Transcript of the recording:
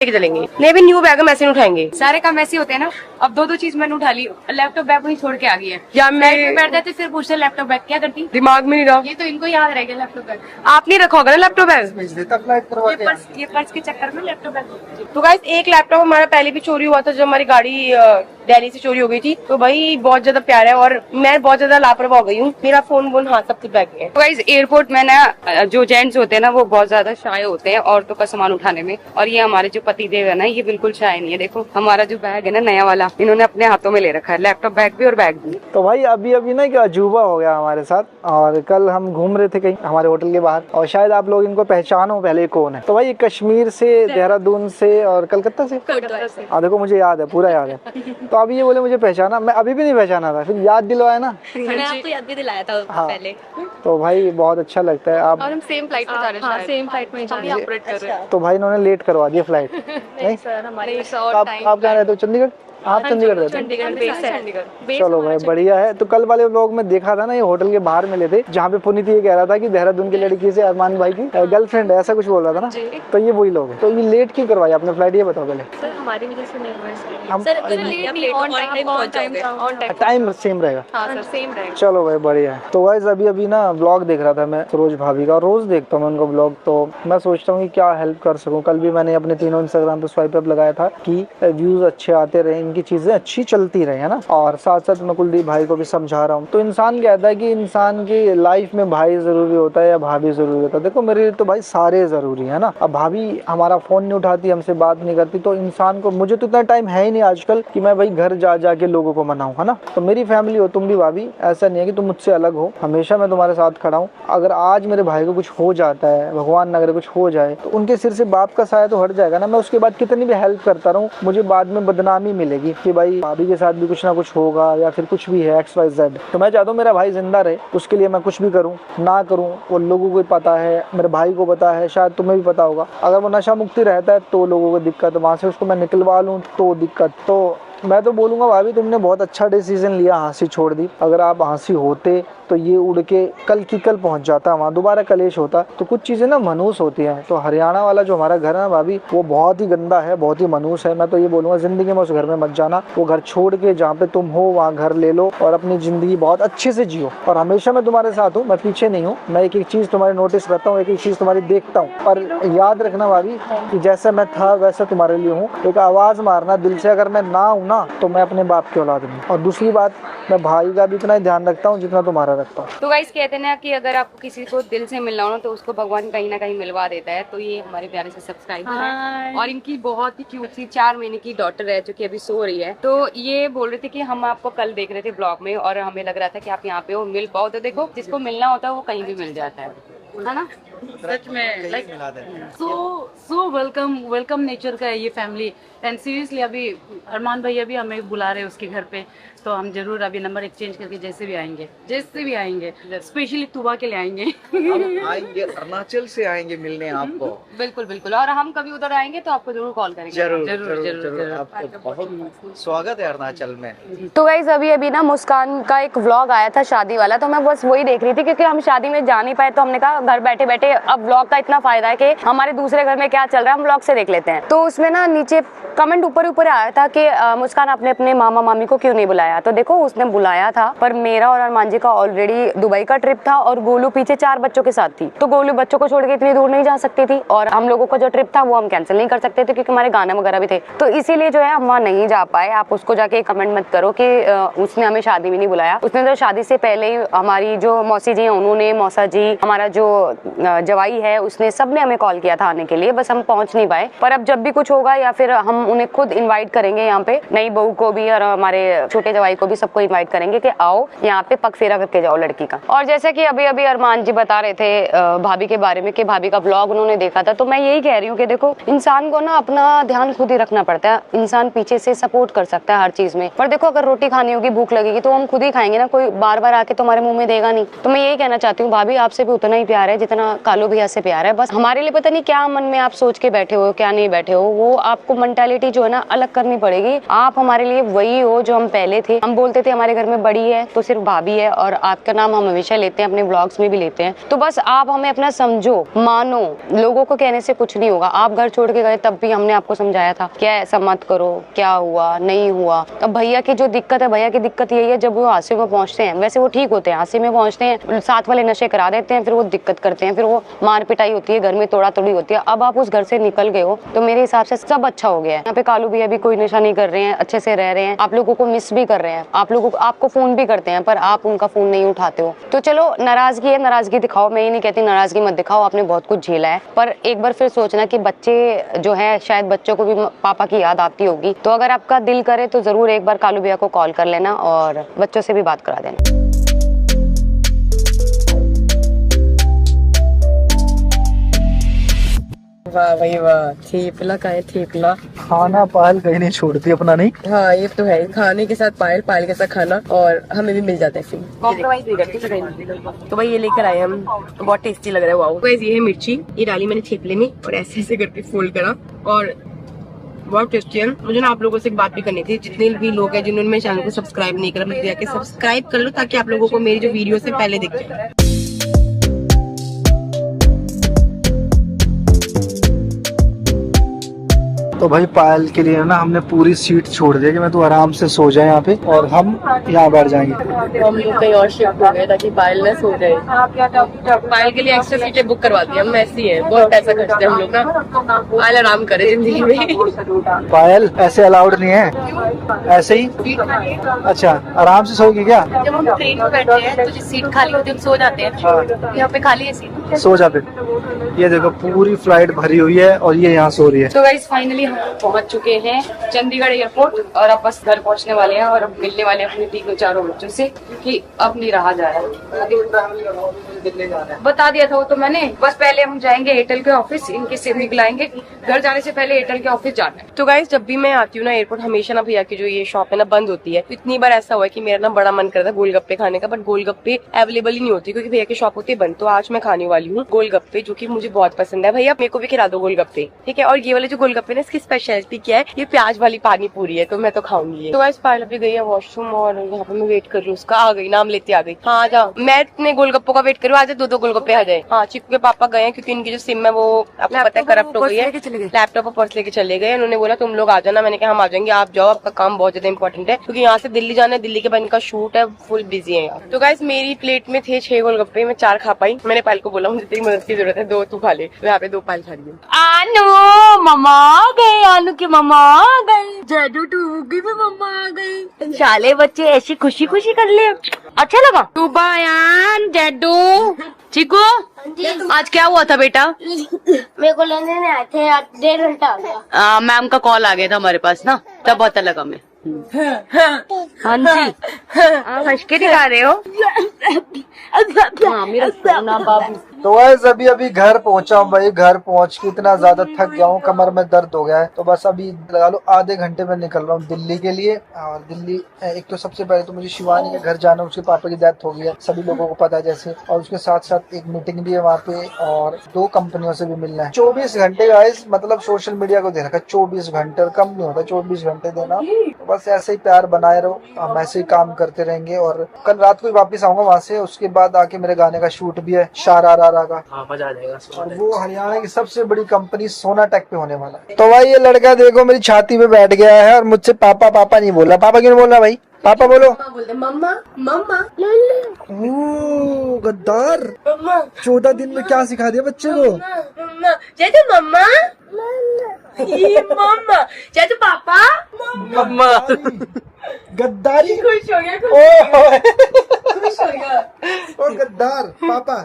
लेके चलेंगे। नहीं भी न्यू बैग हम ऐसे नहीं उठाएंगे। सारे काम ऐसे होते हैं ना। अब दो चीज मैंने उठा ली, लैपटॉप बैग वहीं छोड़ के आ गई है। या मैं बैठ जाते फिर पूछते लैपटॉप बैग क्या करती, दिमाग में नहीं रहा। ये तो इनको याद रह गया लैपटॉप बैग। आप नहीं रखा होगा ना लैपटॉप बैग। ये पर्स के चक्कर में लैपटॉप बैग। तो गाइस एक लैपटॉप हमारा पहले भी चोरी हुआ था जब हमारी गाड़ी दिल्ली से चोरी हो गई थी। तो भाई बहुत ज्यादा प्यारा है और मैं बहुत ज्यादा लापरवाह हो गई हूँ। मेरा फोन हाँ सब कुछ बैग है। तो गाइस एयरपोर्ट में ना जो जेंट्स होते हैं ना वो बहुत ज्यादा शाय होते हैं औरतों का सामान उठाने में, और ये हमारे जो पति देव है ना ये बिल्कुल शाय नहीं है। देखो हमारा जो बैग है ना नया वाला इन्होंने अपने हाथों में ले रखा है, लैपटॉप बैग भी और बैग भी। तो भाई अभी ना एक अजूबा हो गया हमारे साथ, और कल हम घूम रहे थे कहीं हमारे होटल के बाहर, और शायद आप लोग इनको पहचानो पहले कौन है। तो भाई ये कश्मीर से, देहरादून से और कलकत्ता से, देखो मुझे याद है, पूरा याद है। तो अभी ये बोले मुझे पहचाना, मैं अभी भी नहीं पहचाना था, फिर याद दिलवाया ना। मैंने आपको याद भी दिलाया था पहले। तो भाई बहुत अच्छा लगता है। आप और हम सेम फ्लाइट में जा रहे हैं, सेम फ्लाइट में जा रहे हैं, ऑपरेट कर रहे हैं। तो भाई इन्होंने लेट करवा दिया फ्लाइट। नहीं सर हमारे आप कहाँ रहते हो? चंडीगढ़? आप चंडीगढ़ रहते हो? चंडीगढ़। चलो भाई बढ़िया है। तो कल वाले व्लॉग में देखा था ना, ये होटल के बाहर मिले थे जहाँ पे पुनीत ये कह रहा था कि देहरादून की लड़की से अरमान भाई की गर्लफ्रेंड है, ऐसा कुछ बोल रहा था ना। तो ये वही लोग हैं। तो ये लेट क्यों करवाई आपने फ्लाइट, ये बताओ पहले। सर हमारी वजह से नहीं हुआ हम सर, टाइम सेम रहेगा। हाँ सर सेम रहेगा। चलो भाई बढ़िया है। तो गाइस अभी ना ब्लॉग देख रहा था मैं सरोज भाभी का, रोज देखता हूँ मैं उनका ब्लॉग। तो मैं सोचता हूँ कि क्या हेल्प कर सकूँ। कल भी मैंने अपने तीनों इंस्टाग्राम पे स्वाइप अप लगाया था कि व्यूज अच्छे आते रहे, इनकी चीजें अच्छी चलती रहे, है ना। और साथ साथ मैं कुलदीप भाई को भी समझा रहा हूँ। तो इंसान कहता है कि इंसान की लाइफ में भाई जरूरी होता है या भाभी जरूरी होता है। देखो मेरे लिए तो भाई सारे जरूरी है ना। अब भाभी हमारा फोन नहीं उठाती, हमसे बात नहीं करती, तो इंसान को, मुझे तो इतना टाइम है ही नहीं आजकल कि मैं भाई घर जा जाके लोगों को मनाऊं, है ना। तो मेरी फैमिली हो तुम भी भाभी, ऐसा नहीं है कि तुम मुझसे अलग हो, हमेशा मैं तुम्हारे साथ खड़ा हूँ। अगर आज मेरे भाई को कुछ हो जाता है, भगवान न करे कुछ हो जाए, तो उनके सिर से बाप का साया तो हट जाएगा ना। मैं उसके बाद कितनी भी हेल्प करता रहूँ, मुझे बाद में बदनामी मिलेगी कि भाई भाभी के साथ भी कुछ ना कुछ होगा या फिर कुछ भी है XYZ। तो मैं चाहता हूँ मेरा भाई जिंदा रहे, उसके लिए मैं कुछ भी करूँ ना करूँ वो लोगों को पता है, मेरे भाई को पता है, शायद तुम्हें भी पता होगा। अगर वो नशा मुक्ति रहता है तो लोगों को दिक्कत, वहाँ से उसको मैं निकलवा लूँ तो दिक्कत। तो मैं तो बोलूँगा भाभी तुमने बहुत अच्छा डिसीजन लिया, हाँसी छोड़ दी। अगर आप हाँसी होते तो ये उड़ के कल की कल पहुंच जाता, वहाँ दोबारा कलेश होता। तो कुछ चीज़ें ना मनूस होती हैं। तो हरियाणा वाला जो हमारा घर है ना भाभी, वो बहुत ही गंदा है, बहुत ही मनूस है। मैं तो ये बोलूँगा ज़िंदगी में उस घर में मत जाना। वो घर छोड़ के जहाँ पे तुम हो वहाँ घर ले लो और अपनी ज़िंदगी बहुत अच्छे से जियो। और हमेशा मैं तुम्हारे साथ हूँ, मैं पीछे नहीं हूँ। मैं एक एक चीज़ तुम्हारी नोटिस करता हूँ, एक एक चीज़ तुम्हारी देखता हूँ। पर याद रखना भाभी कि जैसा मैं था वैसा तुम्हारे लिए हूँ। एक आवाज़ मारना दिल से, अगर मैं ना हूँ ना तो मैं अपने बाप की औलाद नहीं। और दूसरी बात, मैं भाई का भी इतना ही ध्यान रखता हूँ जितना तुम्हारा रखता हूँ। तो गाइस कहते हैं ना कि अगर आपको किसी को दिल से मिलना हो ना तो उसको भगवान कहीं ना कहीं मिलवा देता है। तो ये हमारे प्यारे से सब्सक्राइबर हैं और इनकी बहुत ही क्यूट सी 4 महीने की डॉटर है जो कि अभी सो रही है। तो ये बोल रहे थे कि हम आपको कल देख रहे थे ब्लॉग में और हमें लग रहा था कि आप यहाँ पे हो, मिल पाओ। तो देखो जिसको मिलना होता है वो कहीं भी मिल जाता है ना। सच में लाइक सो वेलकम नेचर का है ये फैमिली। एंड सीरियसली अभी अरमान भैया भी हमें बुला रहे हैं उसके घर पे, तो हम जरूर अभी नंबर एक्सचेंज करके जैसे भी आएंगे स्पेशली तुबा के लिए आएंगे। हम आएंगे, अरुणाचल से आएंगे मिलने आपको। बिल्कुल बिल्कुल, और हम कभी उधर आएंगे तो आपको जरूर कॉल करेंगे। जरूर आपको बहुत स्वागत है अरुणाचल में। तो गाइस अभी ना मुस्कान का एक व्लॉग आया था शादी वाला, तो मैं बस वही देख रही थी क्योंकि हम शादी में जा नहीं पाए। तो हमने कहा घर बैठे बैठे अब व्लॉग का इतना फायदा है कि हमारे दूसरे घर में क्या चल रहा है हम व्लॉग से देख लेते हैं। तो उसमें ना नीचे कमेंट ऊपर आया था कि मुस्कान आपने अपने मामा मामी को क्यों नहीं बुलाया। तो देखो उसने बुलाया था, पर मेरा और अरमान जी का ऑलरेडी दुबई का ट्रिप था और गोलू पीछे 4 बच्चों के साथ थी। तो गोलू बच्चों को छोड़ के इतनी दूर नहीं जा सकती थी और हम लोगों का जो ट्रिप था वो हम कैंसिल नहीं कर सकते थे क्योंकि हमारे गाने वगैरह भी थे। तो इसीलिए जो है हम वहाँ नहीं जा पाए। आप उसको जाके कमेंट मत करो कि उसने हमें शादी में नहीं बुलाया। उसने तो शादी से पहले ही हमारी जो मौसी जी हैं उन्होंने, मौसा जी, हमारा जो जवाई है उसने, सबने हमें कॉल किया था आने के लिए, बस हम पहुंच नहीं पाए। पर अब जब भी कुछ होगा या फिर हम उन्हें खुद इनवाइट करेंगे, यहाँ पे नई बहू को भी और हमारे छोटे जवाई को भी सबको इनवाइट करेंगे कि आओ यहाँ पे पग फेरा करके जाओ लड़की का। और जैसे कि अभी अरमान जी बता रहे थे भाभी के बारे में कि भाभी का ब्लॉग उन्होंने देखा था, तो मैं यही कह रही हूँ कि देखो इंसान को ना अपना ध्यान खुद ही रखना पड़ता है। इंसान पीछे से सपोर्ट कर सकता है हर चीज में, पर देखो अगर रोटी खानी होगी, भूख लगेगी तो हम खुद ही खाएंगे ना, कोई बार बार आके तुम्हारे मुंह में देगा नहीं। तो मैं यही कहना चाहती हूँ भाभी आपसे भी उतना ही प्यार है जितना कालू भैया से प्यार है। बस हमारे लिए पता नहीं क्या मन में आप सोच के बैठे हो, क्या नहीं बैठे हो, वो आपको मेंटालिटी जो है ना अलग करनी पड़ेगी। आप हमारे लिए वही हो जो हम पहले थे। हम बोलते थे हमारे घर में बड़ी है तो सिर्फ भाभी है, और आपका नाम हम हमेशा लेते हैं, अपने ब्लॉग्स में भी लेते हैं। तो बस आप हमें अपना समझो, मानो, लोगों को कहने से कुछ नहीं होगा। आप घर छोड़ के गए तब भी हमने आपको समझाया था क्या ऐसा मत करो, क्या हुआ नहीं हुआ। अब भैया की जो दिक्कत है, भैया की दिक्कत यही है, जब वो हादसे में पहुंचते हैं, वैसे वो ठीक होते हैं, हादसे में पहुंचते हैं, साथ वाले नशे करा देते हैं, फिर वो दिक्कत करते हैं, फिर वो मार पिटाई होती है, घर में तोड़ा तोड़ी होती है। अब आप उस घर से निकल गए हो तो मेरे हिसाब से सब अच्छा हो गया है। यहाँ पे कालू भैया भी कोई नशा नहीं कर रहे हैं, अच्छे से रह रहे हैं, आप लोगों को मिस भी कर रहे हैं, आप लोगों को आपको फोन भी करते हैं, पर आप उनका फोन नहीं उठाते हो। तो चलो नाराजगी है, नाराजगी दिखाओ, मैं ये नहीं कहती नाराजगी मत दिखाओ, आपने बहुत कुछ झेला है, पर एक बार फिर सोचना कि बच्चे जो है, शायद बच्चों को भी पापा की याद आती होगी। तो अगर आपका दिल करे तो जरूर एक बार कालू भैया को कॉल कर लेना और बच्चों से भी बात करा देना। वाह भाई वाह, थेपला का है थेपला। खाना पायल कहीं नहीं छोड़ती अपना, नहीं? हाँ ये तो है, खाने के साथ पायल, पायल के साथ खाना, और हमें भी मिल जाता है फिर कॉम्प्रोमाइज नहीं करते। तो भाई ये लेकर आए हम, बहुत टेस्टी लग रहा है। वाओ गाइस, ये है मिर्ची, ये डाली मैंने थेपले में और ऐसे ऐसे करके फोल्ड करा और बहुत टेस्टी है। मुझे ना आप लोगों से एक बात भी करनी थी, जितने भी लोग हैं जिन्होंने मेरे चैनल को सब्सक्राइब नहीं करा, प्लीज जाके सब्सक्राइब कर लो ताकि आप लोगों को मेरी जो वीडियो से पहले दिख जाए। तो भाई पायल के लिए ना हमने पूरी सीट छोड़ दी कि मैं तो आराम से सो जाए यहाँ पे, और हम यहाँ बैठ जाएंगे। तो हम लोग कहीं और शिफ्ट हो गए ताकि पायल ना सो जाए। पायल के लिए एक्स्ट्रा सीटें बुक करवा दी, हम ऐसी है, बहुत पैसा खर्चते हैं हम लोग ना, पायल आराम करे जिंदगी में। पायल ऐसे अलाउड नहीं है, ऐसे ही। अच्छा, आराम से सोगी क्या? जब हम ट्रेन में बैठे हैं तो जो सीट खाली होती है हम सो जाते हैं, यहाँ पे खाली है सीट। सो जा पे। ये देखो पूरी फ्लाइट भरी हुई है और ये यहाँ सो रही है। तो गाइस फाइनली हम पहुंच चुके हैं चंडीगढ़ एयरपोर्ट और अब बस घर पहुंचने वाले हैं और अब मिलने वाले हैं अपने तीनों चारों बच्चों से, क्योंकि अब नहीं रहा जा रहा है। बता दिया था वो तो मैंने। बस पहले हम जाएंगे एयरटेल के ऑफिस, इनके सिम निकलाएंगे। घर जाने से पहले एयरटेल के ऑफिस जाना है। तो गाइस, जब भी मैं आती हूँ ना एयरपोर्ट, हमेशा ना भैया की जो ये शॉप है ना बंद होती है। तो इतनी बार ऐसा हुआ है कि मेरा ना बड़ा मन करता है गोलगप्पे खाने का, बट गोलगप्पे अवेलेबल ही नहीं होती क्योंकि भैया की शॉप होती है बंद। तो आज मैं खाने वाली हूँ गोलगप्पे, जो कि मुझे बहुत पसंद है। भैया मेरे को भी खिला दो गोलगप्पे, ठीक है। और ये वाले जो गोलगप्पे ना, इसकी स्पेशलिटी क्या है, ये प्याज वाली पानी पूरी है, तो मैं तो खाऊंगी। तो गाइस पायल अभी गई है वॉशरूम और यहाँ पे मैं वेट कर रही हूँ उसका। आ गई, नाम लेती आ गई। हाँ आ जाओ, मैं इतने गोलगप्पों का वेट कर रही हूँ, आज दो गोलगप्पे आ जाए। हाँ चिक्कू के पापा गए क्योंकि इनकी जो सिम है वो आपको पता है करप्ट हो गई है। लैपटॉप और पर्स लेके चले गए। उन्होंने बोला तुम लोग आ जाना, मैंने कहा हम आ जाएंगे, आप जाओ, आपका काम बहुत ज्यादा इंपॉर्टेंट है क्योंकि यहाँ से दिल्ली जाना है, दिल्ली के बाद इनका शूट है, फुल बिजी है यहाँ। तो गाइस मेरी प्लेट में थे 6 गोलगप्पे, मैं 4 खा पाई। मैंने पायल को बोला मुझे तेरी मदद की जरूरत है, 2 तू खा ले। तो यहाँ पे 2 पायल खा रही है। आनू मम्मा आ गए, आनू की मम्मा आ गई, जादू टूकी भी मम्मा आ गई। साले बच्चे ऐसी खुशी खुशी कर ले, अच्छा लगा। तू बयान जादू चिकू, आज क्या हुआ था बेटा? मेरे को लेने नहीं आए थे, 1.5 घंटा हो गया। मैम का कॉल आ गया था हमारे पास ना, तब पता लगा मैं। हाँ जी, हंस के दिखा रहे हो। हाँ, मेरा सोना बाबू। तो वैस अभी घर पहुंचा हूँ भाई। घर पहुंच के इतना ज्यादा थक गया हूँ, कमर में दर्द हो गया है। तो बस अभी लगा लो आधे घंटे में निकल रहा हूँ दिल्ली के लिए। और दिल्ली एक तो सबसे पहले तो मुझे शिवानी के घर जाना, उसके पापा की डेथ हो गई है, सभी लोगों को पता है जैसे। और उसके साथ साथ एक मीटिंग भी है वहाँ पे और 2 कंपनियों से भी मिलना है। 24 घंटे गाइस, मतलब सोशल मीडिया को दे रखा है 24 घंटे, और कम नहीं होता 24 घंटे देना। तो बस ऐसे ही प्यार बनाए रहो, हम ऐसे ही काम करते रहेंगे। और कल रात को वापस आऊंगा वहाँ से, उसके बाद आके मेरे गाने का शूट भी है शारारा का। हाँ मजा आ जाएगा। और वो हरियाणा की सबसे बड़ी कंपनी सोनाटेक पे होने वाला है। तो भाई ये लड़का देखो मेरी छाती पे बैठ गया है और मुझसे पापा पापा नहीं बोल रहा। पापा क्यों नहीं बोल रहा भाई? पापा बोलो। बोलते मम्मा मम्मा। ओह गद्दार, 14 दिन में क्या सिखा दिया बच्चे को? मम्मा जैसे मम्मा मम्मा जैसे पापा मम्मा गद्दारी। खुश हो गया, खुश हो गया। ओ गद्दार पापा।